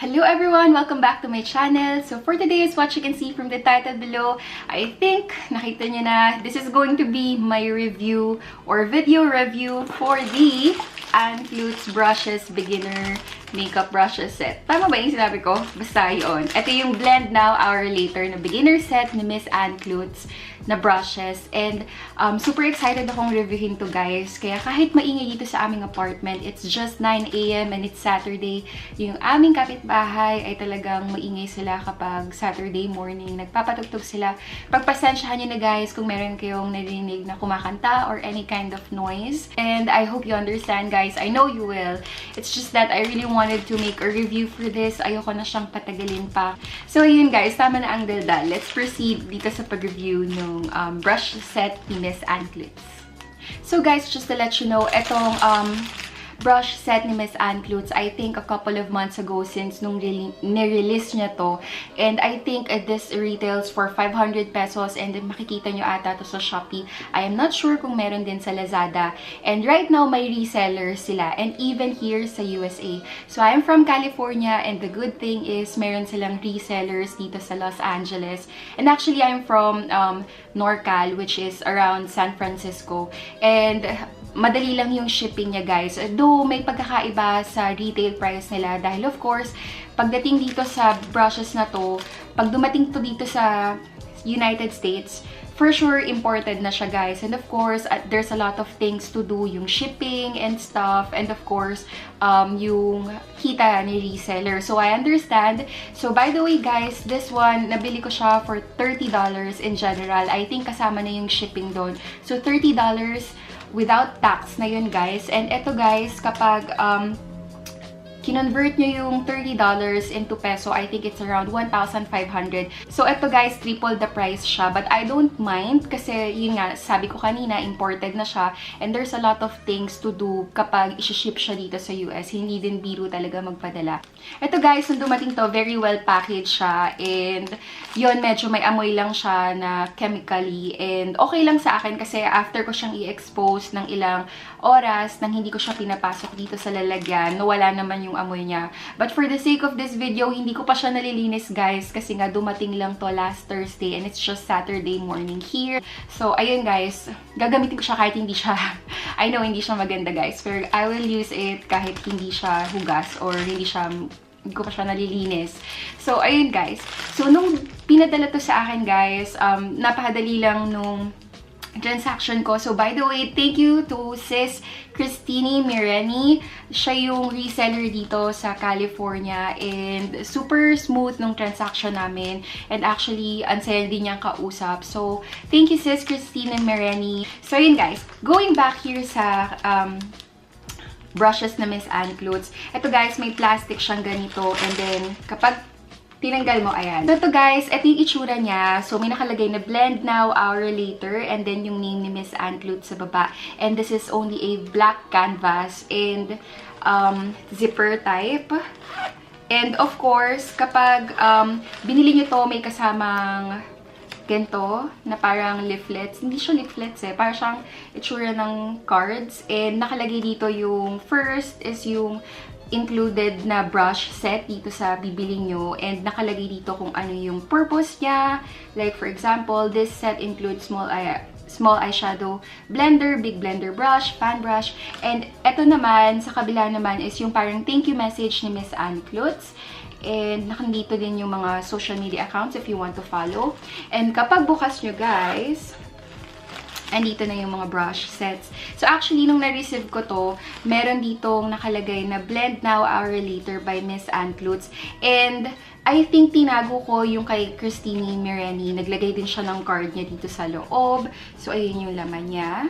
Hello everyone! Welcome back to my channel. So for today's what you can see from the title below, I think nakita nyo na this is going to be my review or video review for the Clutz Brushes Beginner Makeup Brushes Set. Tama ba yung sinabi ko? Basta yun. Ito yung Blend Now, Hour Later na beginner set ni Miss Clutz na brushes. And super excited akong reviewin to guys. Kaya kahit maingay dito sa aming apartment, it's just 9 AM and it's Saturday. Yung aming kapitbahay ay talagang maingay sila kapag Saturday morning. Nagpapatugtog sila. Pagpasensyahan nyo na guys kung meron kayong narinig na kumakanta or any kind of noise. And I hope you understand guys. I know you will. It's just that I really wanted to make a review for this. Ayoko na siyang patagalin pa. So yun guys, tama na ang daldal. Let's proceed dito sa pag-review ng brush set ni Miss Clutz. So guys, just to let you know, etong brush set ni Miss Clutz, I think a couple of months ago since nung nirelease niya to. And I think this retails for 500 pesos and makikita nyo ata to sa Shopee. I am not sure kung meron din sa Lazada. And right now, may resellers sila. And even here sa USA. So I am from California and the good thing is meron silang resellers dito sa Los Angeles. And actually, I'm from NorCal, which is around San Francisco. And madali lang yung shipping niya guys. Though may pagkakaiba sa retail price nila dahil of course, pagdating dito sa brushes na to, pag dumating to dito sa United States, for sure imported na siya guys. And of course, there's a lot of things to do, yung shipping and stuff, and of course, yung kita ni reseller. So I understand. So by the way guys, this one, nabili ko siya for $30 in general. I think kasama na yung shipping doon. So $30 without tax na yun guys. And eto guys, kapag kinonvert nyo yung $30 into peso, I think it's around 1,500. So, ito guys, triple the price siya. But I don't mind kasi, yun nga, sabi ko kanina, imported na siya. And there's a lot of things to do kapag isi-ship siya dito sa US. Hindi din biro talaga magpadala. Ito guys, nung dumating to, very well packaged siya. And, yun, medyo may amoy lang siya na chemically. And, okay lang sa akin kasi after ko siyang i-expose ng ilang oras nang hindi ko siya pinapasok dito sa lalagyan, nawala naman yung amoy niya. But for the sake of this video, hindi ko pa siya nalilinis guys kasi nga dumating lang to last Thursday and it's just Saturday morning here. So, ayun guys, gagamitin ko siya kahit hindi siya, I know hindi siya maganda guys, pero I will use it kahit hindi siya hugas or hindi ko pa siya nalilinis. So, ayun guys. So, nung pinadala to sa akin guys, napakadali lang nung transaction ko. So, by the way, thank you to Sis Christine Mireni. Siya yung reseller dito sa California and super smooth nung transaction namin. And actually, ang saya din niyang kausap. So, thank you Sis Christine Mireni. So, yun guys. Going back here sa brushes na Miss Clutz. Ito guys, may plastic siyang ganito. And then, kapag tinanggal mo, ayan. So, ito guys, ito yung itsura niya. So, may nakalagay na Blend Now, Hour Later, and then yung name ni Miss Clutz sa baba. And this is only a black canvas and zipper type. And of course, kapag binili nyo to, may kasamang ganito, na parang leaflets. Hindi siya leaflets eh. Parang siyang itsura ng cards. And nakalagay dito yung first is yung included na brush set dito sa bibili nyo. And nakalagay dito kung ano yung purpose niya. Like for example, this set includes small eyeshadow blender, big blender brush, fan brush. And eto naman, sa kabila naman is yung parang thank you message ni Miss Clutz. And nakandito din yung mga social media accounts if you want to follow. And kapag bukas nyo guys, andito na yung mga brush sets. So, actually, nung na-receive ko to, meron ditong nakalagay na Blend Now, Hour Later by Miss Clutz. And, I think tinago ko yung kay Christine Mireni. Naglagay din siya ng card niya dito sa loob. So, ayun yung laman niya.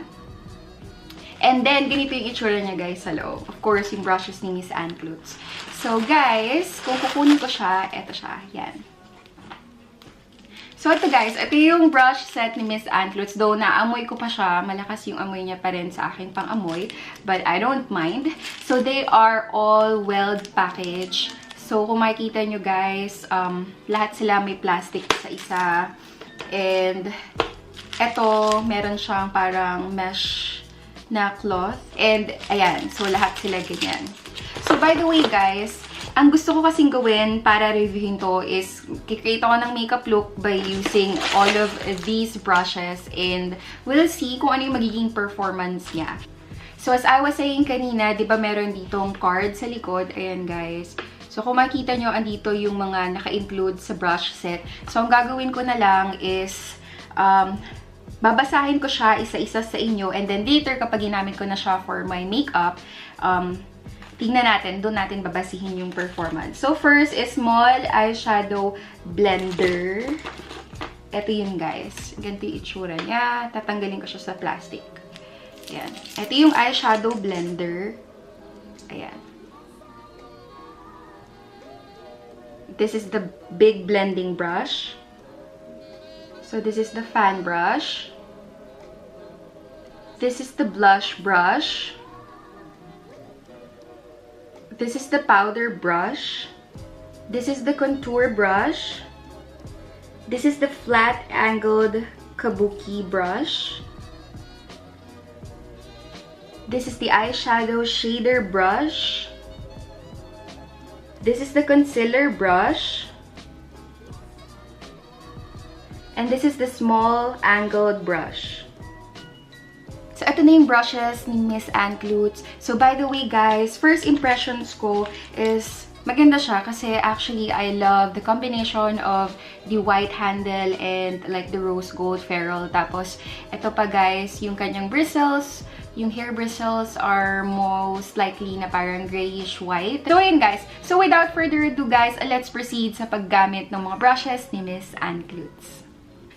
And then, ganito yung itsura niya, guys, sa loob. Of course, yung brushes ni Miss Clutz. So, guys, kung kukunin ko siya, eto siya. Yan. So, ito guys, ito yung brush set ni Miss Clutz. Though, naamoy ko pa siya. Malakas yung amoy niya pa rin sa aking pang-amoy. But, I don't mind. So, they are all well packaged. So, kung makikita nyo guys, lahat sila may plastic sa isa. And, ito, meron siyang parang mesh na cloth. And, ayan. So, lahat sila ganyan. So, by the way guys, Ang gusto ko kasing gawin para reviewin to is kikreate ako ng makeup look by using all of these brushes and we'll see kung ano yung magiging performance niya. So as I was saying kanina, di ba meron ditong card sa likod? Ayan guys. So kung makita nyo, andito yung mga naka-include sa brush set. So ang gagawin ko na lang is babasahin ko siya isa-isa sa inyo and then later kapag ginamit ko na siya for my makeup, tingnan natin, doon natin babasihin yung performance. So, first is small eyeshadow blender. Ito yun, guys. Ganito yung itsura niya. Tatanggalin ko siya sa plastic. Ayan. Ito yung eyeshadow blender. Ayan. This is the big blending brush. So, this is the fan brush. This is the blush brush. This is the powder brush. This is the contour brush. This is the flat angled Kabuki brush. This is the eyeshadow shader brush. This is the concealer brush. And this is the small angled brush. So, ito na yung brushes ni Miss Clutz. So, by the way, guys, first impressions ko is maganda siya kasi actually I love the combination of the white handle and like the rose gold ferrule. Tapos, ito pa guys, yung kanyang bristles. Yung hair bristles are most likely na parang grayish white. So, ayun guys. So, without further ado guys, let's proceed sa paggamit ng mga brushes ni Miss Clutz.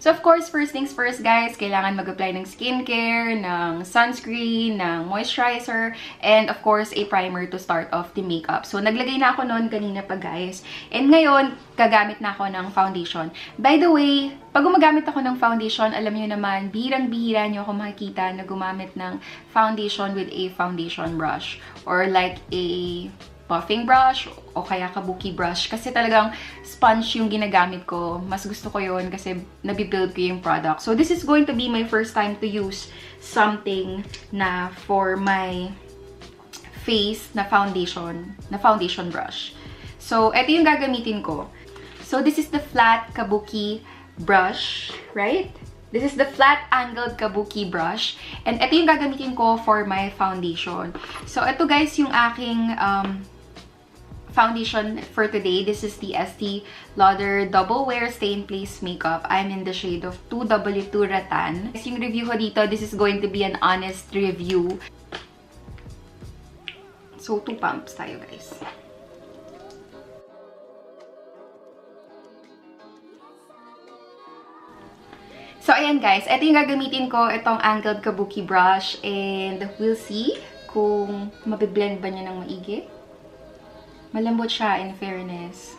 So, of course, first things first, guys, kailangan mag-apply ng skincare, ng sunscreen, ng moisturizer, and of course, a primer to start off the makeup. So, naglagay na ako noon kanina pa, guys. And ngayon, gagamit na ako ng foundation. By the way, pag gumagamit ako ng foundation, alam niyo naman, bihirang-bihira niyo ako makikita na gumamit ng foundation with a foundation brush. Or like a puffing brush o kaya kabuki brush kasi talagang sponge yung ginagamit ko. Mas gusto ko yun kasi nabibuild ko yung product. So, this is going to be my first time to use something na for my face na foundation brush. So, ito yung gagamitin ko. So, this is the flat kabuki brush, right? This is the flat angled kabuki brush. And ito yung gagamitin ko for my foundation. So, ito guys yung aking foundation for today. This is the Estee Lauder Double Wear Stay in Place Makeup. I'm in the shade of 2W2 Rattan. Yung review ko dito, this is going to be an honest review. So, 2 pumps tayo, guys. So, ayan guys. Ito yung gagamitin ko, itong angled kabuki brush. And we'll see kung mabiblend ba niya ng maigi. Malambot siya, in fairness.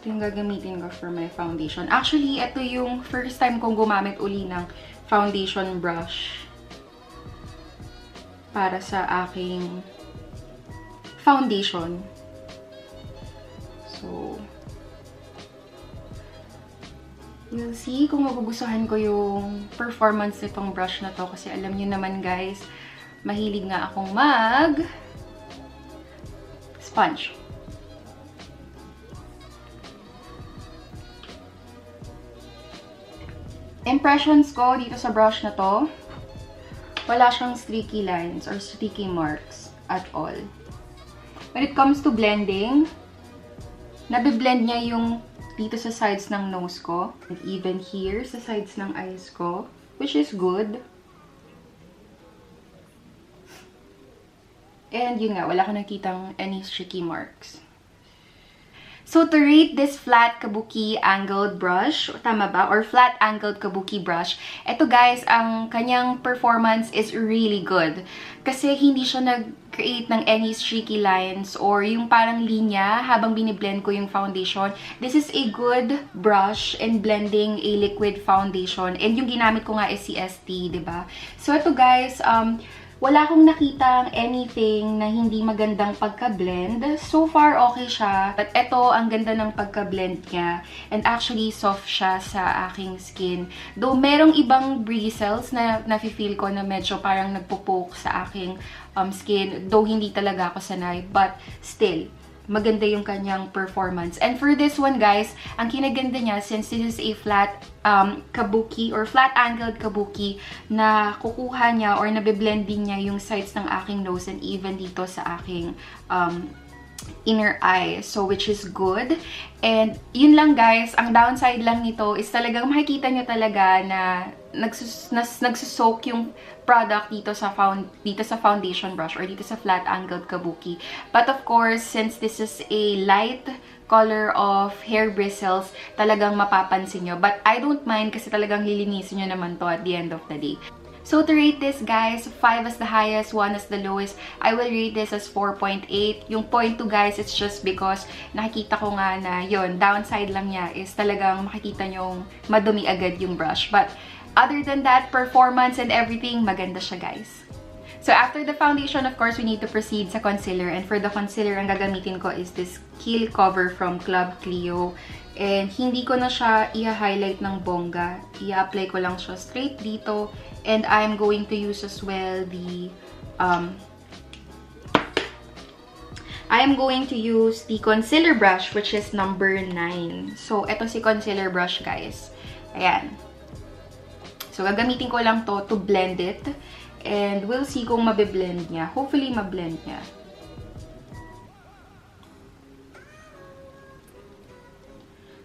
Ito yung gagamitin ko for my foundation. Actually, ito yung first time kong gumamit uli ng foundation brush para sa aking foundation. So, we'll see kung magugustuhan ko yung performance nitong brush na to. Kasi alam niyo naman guys, mahilig nga akong sponge. Impressions ko dito sa brush na to, wala siyang streaky lines or streaky marks at all. When it comes to blending, nabiblend niya yung dito sa sides ng nose ko, and even here sa sides ng eyes ko, which is good. And yun nga, wala ko nakitang any streaky marks. So, to rate this flat kabuki angled brush, tama ba? Or flat angled kabuki brush, eto guys, ang kanyang performance is really good. Kasi hindi siya nag-create ng any streaky lines or yung parang linya habang biniblend ko yung foundation. This is a good brush in blending a liquid foundation. And yung ginamit ko nga is si Estee, diba? So, eto guys, wala akong nakitang anything na hindi magandang pagka-blend. So far, okay siya. But eto, ang ganda ng pagka-blend niya. And actually, soft siya sa aking skin. Though, merong ibang bristles na nafe-feel ko na medyo parang nagpo-poke sa aking skin. Though, hindi talaga ako sanay. But still, maganda yung kanyang performance. And for this one, guys, ang kinaganda niya, since this is a flat kabuki or flat-angled kabuki, na kukuha niya or nabiblend din niya yung sides ng aking nose and even dito sa aking inner eye. So, which is good. And, yun lang guys, ang downside lang nito is talagang makikita nyo talaga na nagsusoak yung product dito sa foundation brush or dito sa flat-angled kabuki. But of course, since this is a light color of hair bristles, talagang mapapansin nyo. But I don't mind kasi talagang lilinisin nyo naman to at the end of the day. So to rate this, guys, 5 as the highest, 1 as the lowest, I will rate this as 4.8. Yung 0.2, guys, it's just because nakikita ko nga na yun, downside lang niya is talagang makikita nyong madumi agad yung brush. But other than that, performance and everything, maganda siya, guys. So after the foundation, of course, we need to proceed sa concealer. And for the concealer, ang gagamitin ko is this Keel Cover from Club Clio. And hindi ko na siya i-highlight ng bongga. I-apply ko lang siya straight dito. And I'm going to use as well the I'm going to use the concealer brush, which is number 9. So, eto si concealer brush, guys. Ayan. So, gagamitin ko lang to blend it. And we'll see kung mabiblend niya. Hopefully, mablend niya.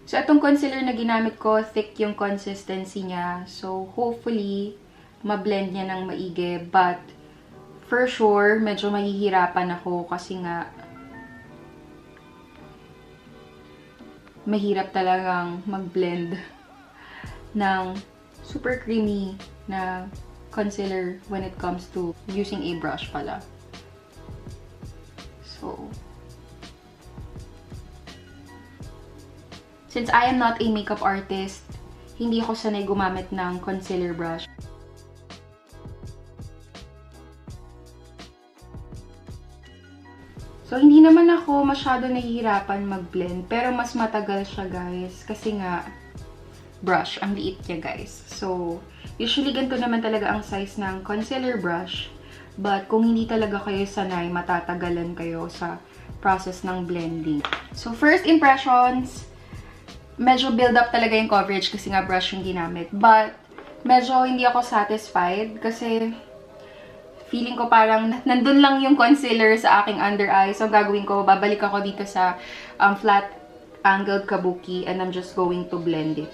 So, itong concealer na ginamit ko, thick yung consistency niya. So, hopefully, mablend niya ng maigi. But, for sure, medyo mahihirapan ako kasi nga, mahirap talagang mag-blend ng super creamy na concealer when it comes to using a brush pala. So, since I am not a makeup artist, hindi ako sanay gumamit ng concealer brush. So, hindi naman ako masyado nahihirapan mag-blend, pero mas matagal siya, guys, kasi nga, brush, ang liit niya, guys. So, usually ganito naman talaga ang size ng concealer brush, but kung hindi talaga kayo sanay, matatagalan kayo sa process ng blending. So, first impressions, medyo build up talaga yung coverage kasi nga brush yung ginamit, but medyo hindi ako satisfied kasi feeling ko parang nandun lang yung concealer sa aking under eye. So, gagawin ko, babalik ako dito sa flat-angled kabuki and I'm just going to blend it.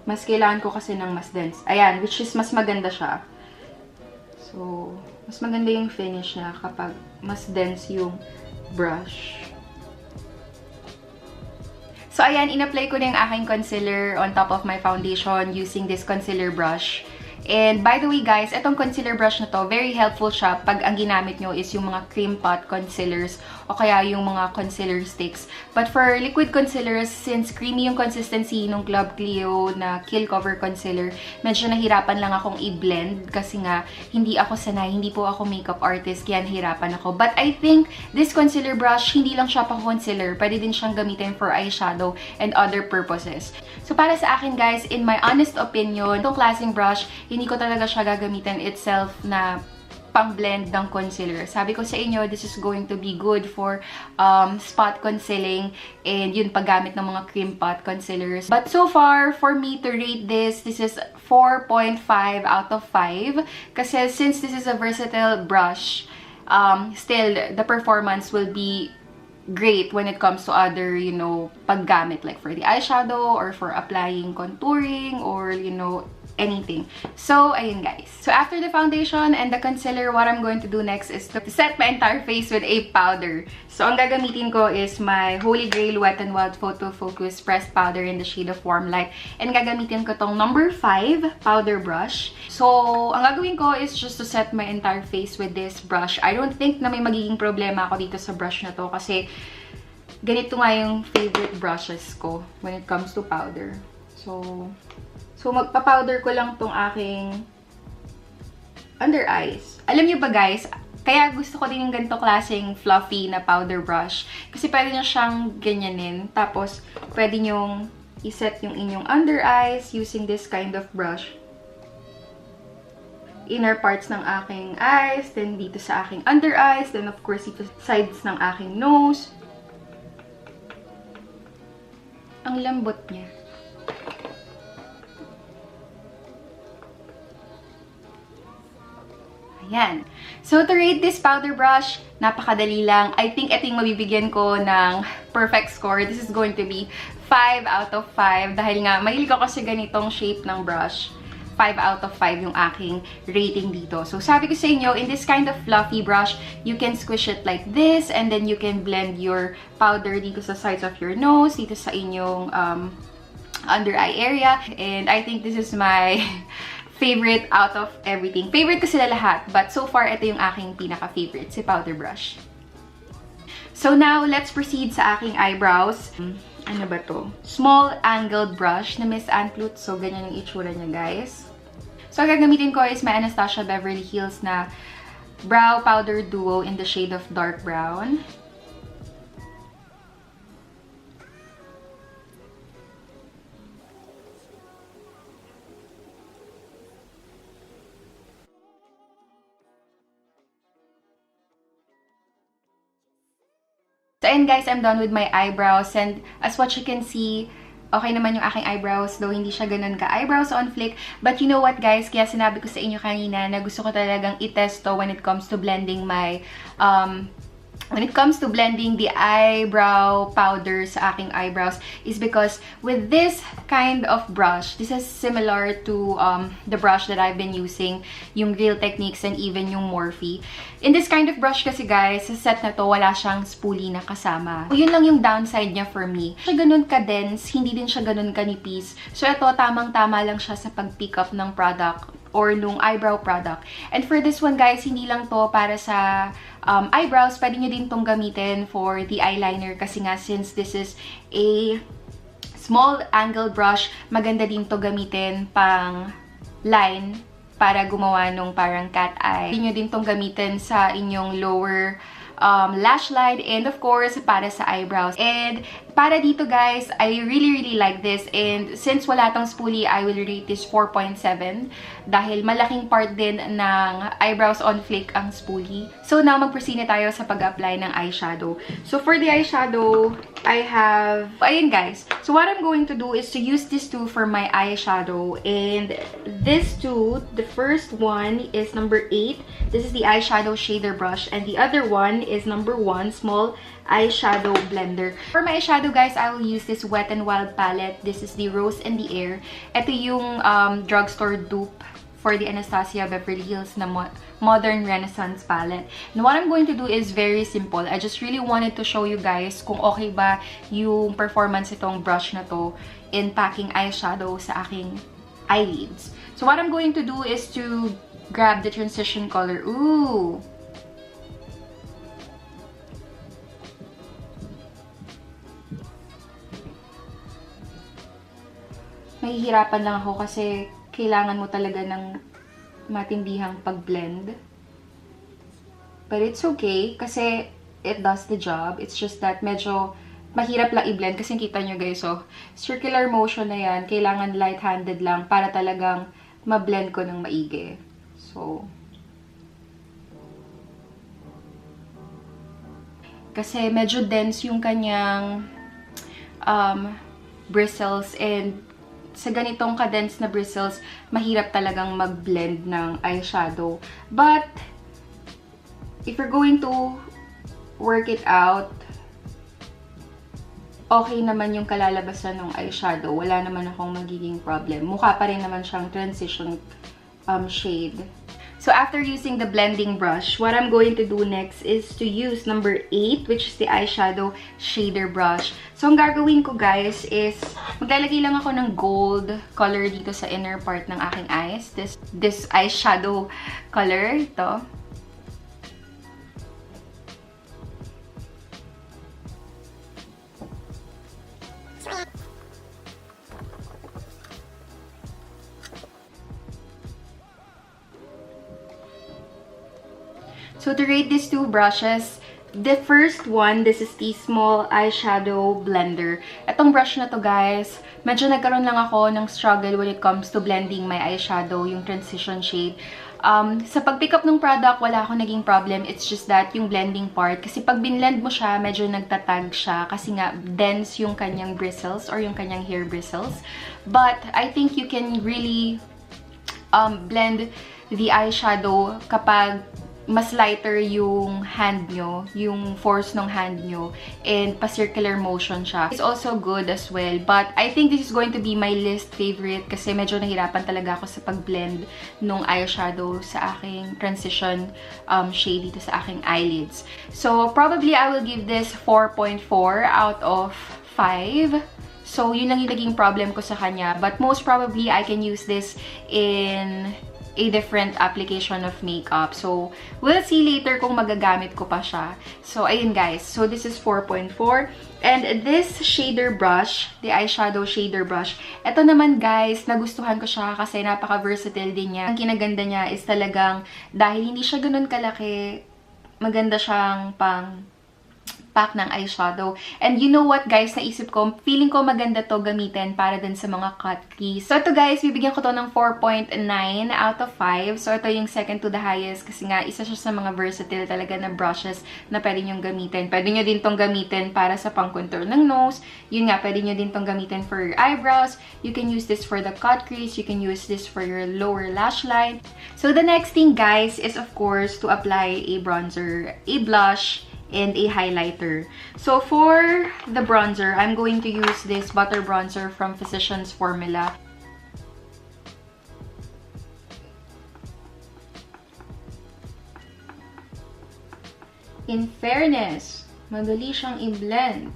Mas kailangan ko kasi ng mas dense. Ayan, which is mas maganda siya. So, mas maganda yung finish niya kapag mas dense yung brush. So, ayan, in-apply ko na yung aking concealer on top of my foundation using this concealer brush. And by the way, guys, itong concealer brush na to, very helpful siya pag ang ginamit nyo is yung mga cream pot concealers o kaya yung mga concealer sticks. But for liquid concealers, since creamy yung consistency ng Club Clio na Keel Cover Concealer, medyo nahirapan lang akong i-blend kasi nga hindi ako sanay, hindi po ako makeup artist, kaya nahirapan ako. But I think this concealer brush, hindi lang siya pang concealer, pwede din siyang gamitin for eyeshadow and other purposes. So para sa akin, guys, in my honest opinion, itong klaseng brush, hindi ko talaga siya gagamitin itself na pang-blend ng concealer. Sabi ko sa inyo, this is going to be good for spot concealing and yun paggamit ng mga cream pot concealers. But so far, for me to rate this is 4.5 out of 5. Kasi since this is a versatile brush, still, the performance will be great when it comes to other, you know, paggamit like for the eyeshadow or for applying contouring or, you know, anything. So, ayun guys. So, after the foundation and the concealer, what I'm going to do next is to set my entire face with a powder. So, ang gagamitin ko is my Holy Grail Wet n Wild Photo Focus Pressed Powder in the shade of Warm Light. And gagamitin ko tong number 5 powder brush. So, ang gagawin ko is just to set my entire face with this brush. I don't think na may magiging problema ako dito sa brush na to kasi ganito nga yung favorite brushes ko when it comes to powder. So magpa-powder ko lang tong aking under eyes. Alam niyo ba guys, kaya gusto ko din yung ganito klaseng fluffy na powder brush. Kasi pwede nyo siyang ganyanin. Tapos, pwede nyong iset yung inyong under eyes using this kind of brush. Inner parts ng aking eyes, then dito sa aking under eyes, then of course dito sides ng aking nose. Ang lambot niya. Ayan. So, to rate this powder brush, napakadali lang. I think ito yung mabibigyan ko ng perfect score. This is going to be 5 out of 5. Dahil nga, mahilig ako kasi ganitong shape ng brush. 5 out of 5 yung aking rating dito. So, sabi ko sa inyo, in this kind of fluffy brush, you can squish it like this, and then you can blend your powder dito sa sides of your nose, dito sa inyong under eye area. And I think this is my favorite out of everything. Favorite ko sila lahat, but so far, ito yung aking pinaka-favorite, si powder brush. So now, let's proceed sa aking eyebrows. Ano ba to? Small angled brush na Miss Clutz. So, ganyan yung itsura niya, guys. So, ang gagamitin ko is my Anastasia Beverly Hills na Brow Powder Duo in the shade of dark brown. So, and guys, I'm done with my eyebrows. And as what you can see, okay naman yung aking eyebrows, though hindi siya ganun ka-eyebrows on flick. But you know what, guys? Kaya sinabi ko sa inyo kanina na gusto ko talagang i-test to when it comes to blending my, the eyebrow powder sa aking eyebrows is because with this kind of brush, this is similar to the brush that I've been using, yung Real Techniques and even yung Morphe. In this kind of brush kasi guys, sa set na to, wala siyang spoolie na kasama. So, yun lang yung downside niya for me. Siya ganun ka-dense, hindi din siya ganun kanipis. So, ito, tamang-tama lang siya sa pag-pick up ng product or nung eyebrow product. And for this one guys, hindi lang to para sa eyebrows, pwede nyo din tong gamitin for the eyeliner kasi nga since this is a small angle brush, maganda din to gamitin pang line para gumawa nung parang cat eye. Pwede nyo din tong gamitin sa inyong lower lash line and of course para sa eyebrows. And para dito guys, I really like this, and since wala tong spoolie, I will rate this 4.7 dahil malaking part din ng eyebrows on flick ang spoolie. So now mag-proceed na tayo sa pag-apply ng eyeshadow. So for the eyeshadow, I have, ayun guys. So what I'm going to do is to use these two for my eyeshadow, and these two, the first one is number 8. This is the eyeshadow shader brush, and the other one is number 1, small eyeshadow blender. For my eyeshadow guys, I will use this Wet n Wild palette. This is the Rose in the Air. Ito yung drugstore dupe for the Anastasia Beverly Hills na Modern Renaissance palette. And what I'm going to do is very simple. I just really wanted to show you guys kung okay ba yung performance itong brush na to in packing eyeshadow sa aking eyelids. So what I'm going to do is to grab the transition color. Ooh! Mahihirapan lang ako kasi kailangan mo talaga ng matindihang pag-blend. But it's okay kasi it does the job. It's just that medyo mahirap lang i-blend kasi kita nyo guys, so circular motion na yan. Kailangan light-handed lang para talagang ma-blend ko ng maigi. So, kasi medyo dense yung kanyang bristles, and sa ganitong ka-dense na bristles, mahirap talagang mag-blend ng eyeshadow. But, if you're going to work it out, okay naman yung kalalabasan ng eyeshadow. Wala naman akong magiging problem. Mukha pa rin naman siyang transition shade. So, after using the blending brush, what I'm going to do next is to use number 8, which is the eyeshadow shader brush. So, ang gagawin ko, guys, is maglalagay lang ako ng gold color dito sa inner part ng aking eyes. This eyeshadow color, ito. So to rate these two brushes, the first one, this is the small eyeshadow blender. Itong brush na to, guys, medyo nagkaroon lang ako ng struggle when it comes to blending my eyeshadow, yung transition shade. Sa pag-pick up ng product, wala akong naging problem. It's just that yung blending part, kasi pag binlend mo siya, medyo nagtatag siya kasi nga dense yung kanyang bristles or yung kanyang hair bristles. But I think you can really blend the eyeshadow kapag mas lighter yung hand nyo, yung force ng hand nyo, and pa-circular motion siya. It's also good as well, but I think this is going to be my least favorite kasi medyo nahirapan talaga ako sa pag-blend nung eyeshadow sa aking transition shade dito sa aking eyelids. So, probably I will give this 4.4 out of 5. So, yun lang yung naging problem ko sa kanya. But most probably, I can use this in a different application of makeup. So, we'll see later kung magagamit ko pa siya. So, ayun guys. So, this is 4.4. And this shader brush, the eyeshadow shader brush, ito naman guys, nagustuhan ko siya kasi napaka-versatile din niya. Ang kinaganda niya is talagang, dahil hindi siya ganun kalaki, maganda siyang pang pack ng eyeshadow. And you know what guys, naisip ko, feeling ko maganda to gamitin para din sa mga cut crease. So ito guys, bibigyan ko to ng 4.9 out of 5. So ito yung second to the highest kasi nga isa siya sa mga versatile talaga na brushes na pwede nyong gamitin. Pwede nyo din tong gamitin para sa pang-contour ng nose. Yun nga, pwede nyo din tong gamitin for your eyebrows. You can use this for the cut crease. You can use this for your lower lash line. So the next thing guys is of course to apply a bronzer, a blush, and a highlighter. So for the bronzer, I'm going to use this butter bronzer from Physicians Formula. In fairness, madali siyang i-blend.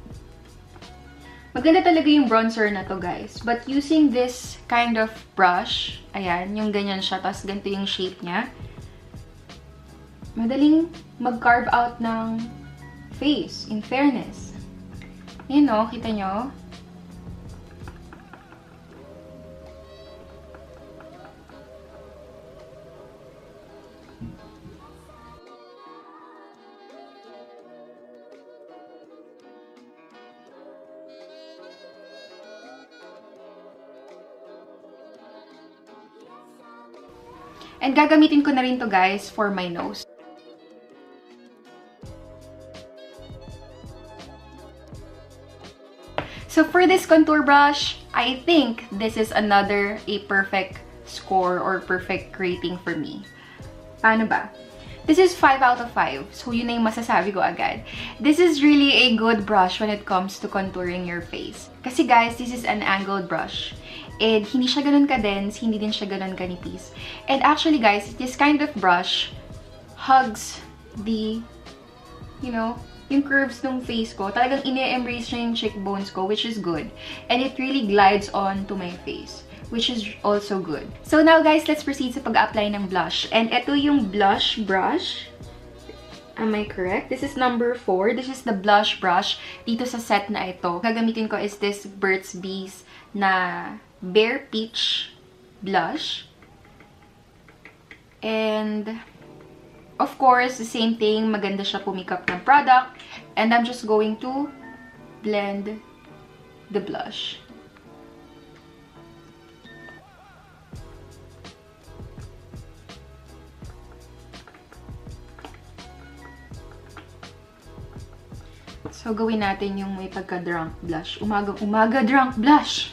Maganda talaga yung bronzer na to guys. But using this kind of brush, ayan, yung ganyan siya, tapos ganito yung shape niya, madaling mag-carve out ng face, in fairness. Yun o, kita nyo? And gagamitin ko na rin to guys for my nose. So for this contour brush, I think this is another a perfect score or perfect rating for me. Paano ba? This is 5 out of 5. So yun na yung masasabi ko agad. This is really a good brush when it comes to contouring your face. Kasi guys, this is an angled brush. And hindi siya ganun ka-dense, hindi din siya ganun kanipis. And actually guys, this kind of brush hugs the, you know, yung curves ng face ko. Talagang ine-embrace niya yung cheekbones ko, which is good. And it really glides on to my face, which is also good. So now guys, let's proceed sa pag-apply ng blush. And ito yung blush brush. Am I correct? This is number 4. This is the blush brush dito sa set na ito. Gagamitin ko is this Burt's Bees na Bare Peach blush. And of course, the same thing, maganda siya pumikap ng product. And I'm just going to blend the blush. So, gawin natin yung may pagka-drunk blush. Umaga drunk blush!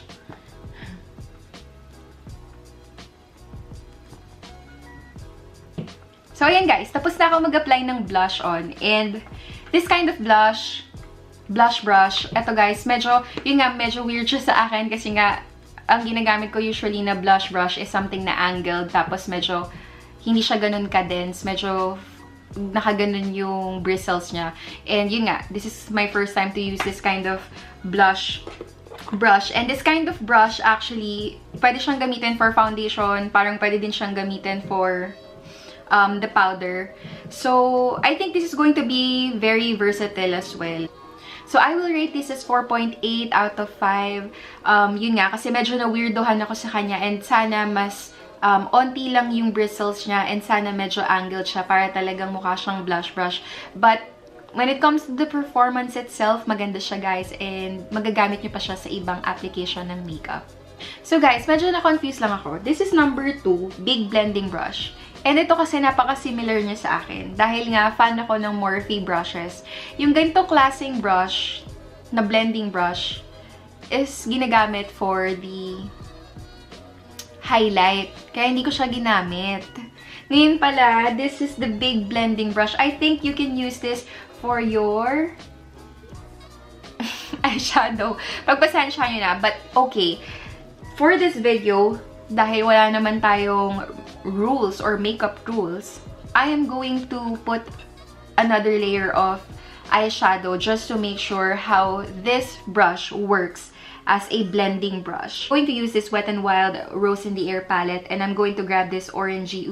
So, ayan guys. Tapos na ako mag-apply ng blush on. And this kind of blush brush, eto guys, medyo weird siya sa akin kasi nga, ang ginagamit ko usually na blush brush is something na angled. Tapos medyo, hindi siya ganun ka-dense. Medyo nakaganon yung bristles niya. And yun nga, this is my first time to use this kind of blush brush. And this kind of brush, actually, pwede siyang gamitin for foundation. Parang pwede din siyang gamitin for the powder. So, I think this is going to be very versatile as well. So, I will rate this as 4.8 out of 5. Yun nga, kasi medyo na-weirdohan ako sa kanya and sana mas onti lang yung bristles niya and sana medyo angled siya para talagang mukha siyang blush brush. But when it comes to the performance itself, maganda siya guys and magagamit niyo pa siya sa ibang application ng makeup. So guys, medyo na-confuse lang ako. This is number 2, Big Blending Brush. And ito kasi napaka-similar niya sa akin. Dahil nga, fan ako ng Morphe brushes. Yung ganitong klaseng brush, na blending brush, is ginagamit for the highlight. Kaya hindi ko siya ginamit. Ngayon pala, this is the Big Blending Brush. I think you can use this for your eyeshadow. Pagpasensya nyo na. But okay, for this video, dahil wala naman tayong rules or makeup rules, I am going to put another layer of eyeshadow just to make sure how this brush works as a blending brush. I'm going to use this Wet n Wild Rose in the Air palette and I'm going to grab this orangey,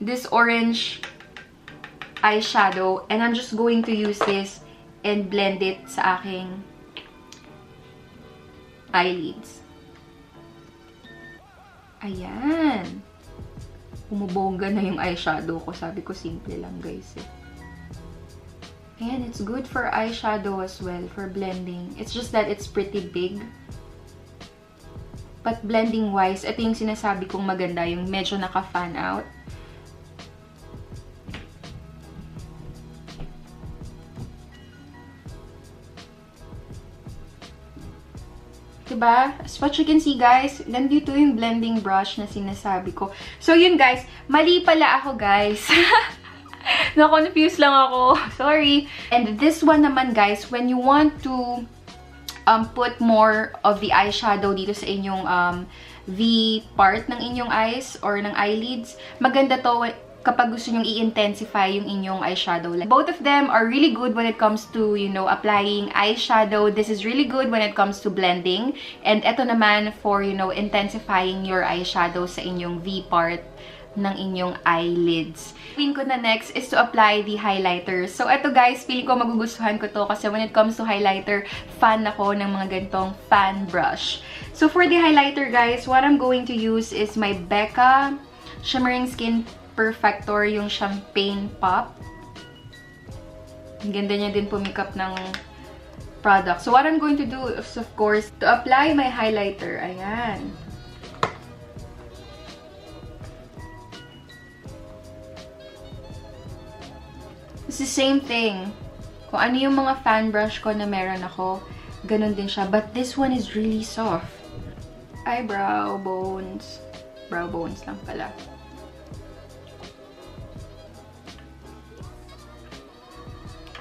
this orange eyeshadow and I'm just going to use this and blend it sa aking eyelids. Ayan. Umubongga na yung eyeshadow ko. Sabi ko, simple lang, guys. Ayan, it's good for eyeshadow as well, for blending. It's just that it's pretty big. But blending-wise, ito yung sinasabi kong maganda, yung medyo naka-fan out. Diba? As what you can see, guys, nandito yung blending brush na sinasabi ko. So, yun, guys. Mali pala ako, guys. Na-confuse lang ako. Sorry. And this one naman, guys, when you want to put more of the eyeshadow dito sa inyong V part ng inyong eyes or ng eyelids, maganda to kapag gusto nyong i-intensify yung inyong eyeshadow. Both of them are really good when it comes to, you know, applying eyeshadow. This is really good when it comes to blending. And ito naman for, you know, intensifying your eyeshadow sa inyong V part ng inyong eyelids. Gawin ko na next is to apply the highlighter. So, ito guys, feeling ko magugustuhan ko to kasi when it comes to highlighter, fan ako ng mga ganitong fan brush. So, for the highlighter guys, what I'm going to use is my Becca Shimmering Skin Perfector, yung Champagne Pop. Ang ganda niya din pumikap ng product. So, what I'm going to do is, of course, to apply my highlighter. Ayan. It's the same thing. Kung ano yung mga fan brush ko na meron ako, ganun din siya. But this one is really soft. Eyebrow bones. Brow bones lang pala.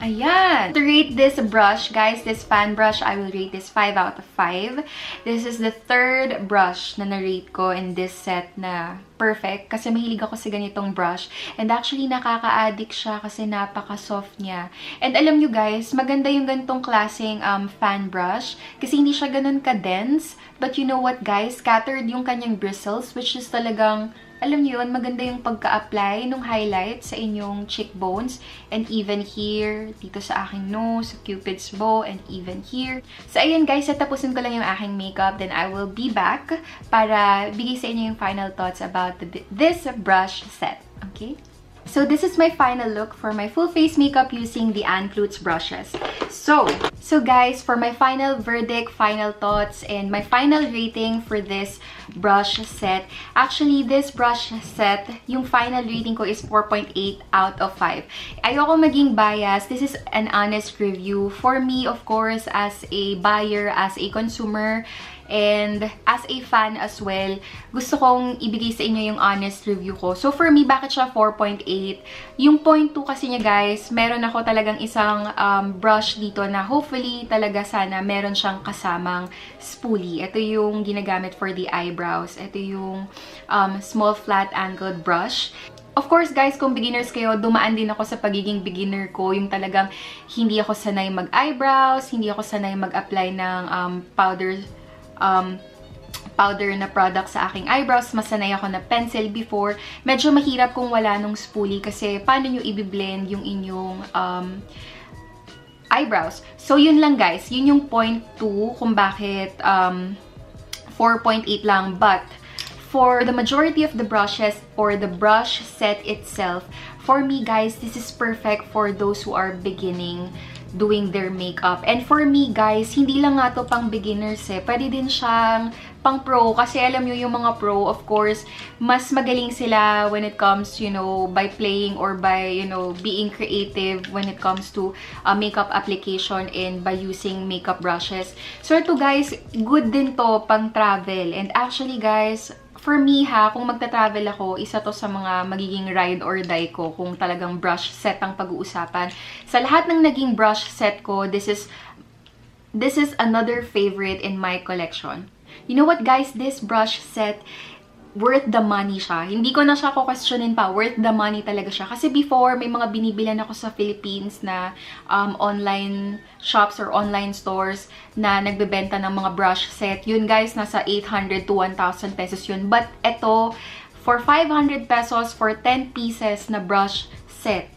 Ayan! To rate this brush, guys, this fan brush, I will rate this 5 out of 5. This is the third brush na na-rate ko in this set na perfect. Kasi mahilig ako sa ganitong brush. And actually, nakaka-addict siya kasi napaka-soft niya. And alam nyo guys, maganda yung ganitong klaseng fan brush. Kasi hindi siya ganun ka-dense. But you know what guys? Scattered yung kanyang bristles, which is talagang, alam niyo yun, maganda yung pagka-apply ng highlight sa inyong cheekbones. And even here, dito sa aking nose, sa cupid's bow, and even here. So, ayun guys, tapusin ko lang yung aking makeup. Then, I will be back para bigay sa inyo yung final thoughts about this brush set. Okay? So, this is my final look for my full face makeup using the Clutz brushes. So guys, for my final verdict, final thoughts, and my final rating for this brush set, actually, this brush set, yung final rating ko is 4.8 out of 5. Ayoko maging biased. This is an honest review. For me, of course, as a buyer, as a consumer, and as a fan as well, gusto kong ibigay sa inyo yung honest review ko. So, for me, bakit siya 4.8? Yung 0.2 kasi niya, guys, meron ako talagang isang brush dito na hopefully talaga sana meron siyang kasamang spoolie. Ito yung ginagamit for the eyebrows. Ito yung small flat angled brush. Of course, guys, kung beginners kayo, dumaan din ako sa pagiging beginner ko. Yung talagang hindi ako sanay mag-eyebrows, hindi ako sanay mag-apply ng powder na product sa aking eyebrows. Masanay ako na pencil before. Medyo mahirap kung wala nung spoolie kasi paano nyo i-blend yung inyong eyebrows. So, yun lang guys. Yun yung point 2 kung bakit 4.8 lang. But for the majority of the brushes or the brush set itself, for me guys, this is perfect for those who are beginning doing their makeup. And for me guys, hindi lang nga to pang beginners eh. Pwede din siyang pang pro kasi alam nyo yung mga pro, of course, mas magaling sila when it comes, you know, by playing or by, you know, being creative when it comes to makeup application and by using makeup brushes. So ito guys, good din to pang travel. And actually guys, for me ha, kung magta-travel ako, isa to sa mga magiging ride or die ko kung talagang brush set ang pag-uusapan. Sa lahat ng naging brush set ko, this is another favorite in my collection. You know what guys, this brush set, worth the money siya. Hindi ko na siya ko-questionin pa. Worth the money talaga siya. Kasi before, may mga binibilan ako sa Philippines na online shops or online stores na nagbebenta ng mga brush set. Yun guys, nasa 800 to 1,000 pesos yun. But ito, for 500 pesos, for 10 pieces na brush set,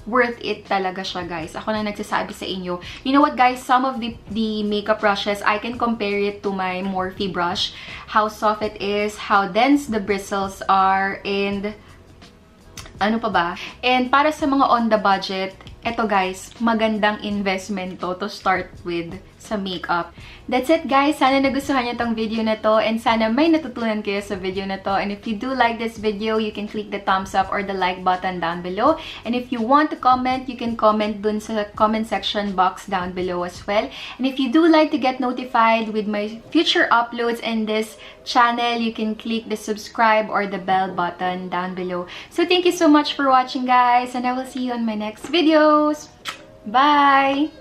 worth it talaga siya guys. Ako na nagsasabi sa inyo. You know what guys, some of the makeup brushes, I can compare it to my Morphe brush. How soft it is, how dense the bristles are, and ano pa ba? And para sa mga on the budget, eto guys, magandang investment to start with sa makeup. That's it guys. Sana nagustuhan niyo tong video na to and sana may natutunan kayo sa video na to. And if you do like this video, you can click the thumbs up or the like button down below. And if you want to comment, you can comment dun sa comment section box down below as well. And if you do like to get notified with my future uploads in this channel, you can click the subscribe or the bell button down below. So thank you so much for watching guys, and I will see you on my next videos. Bye!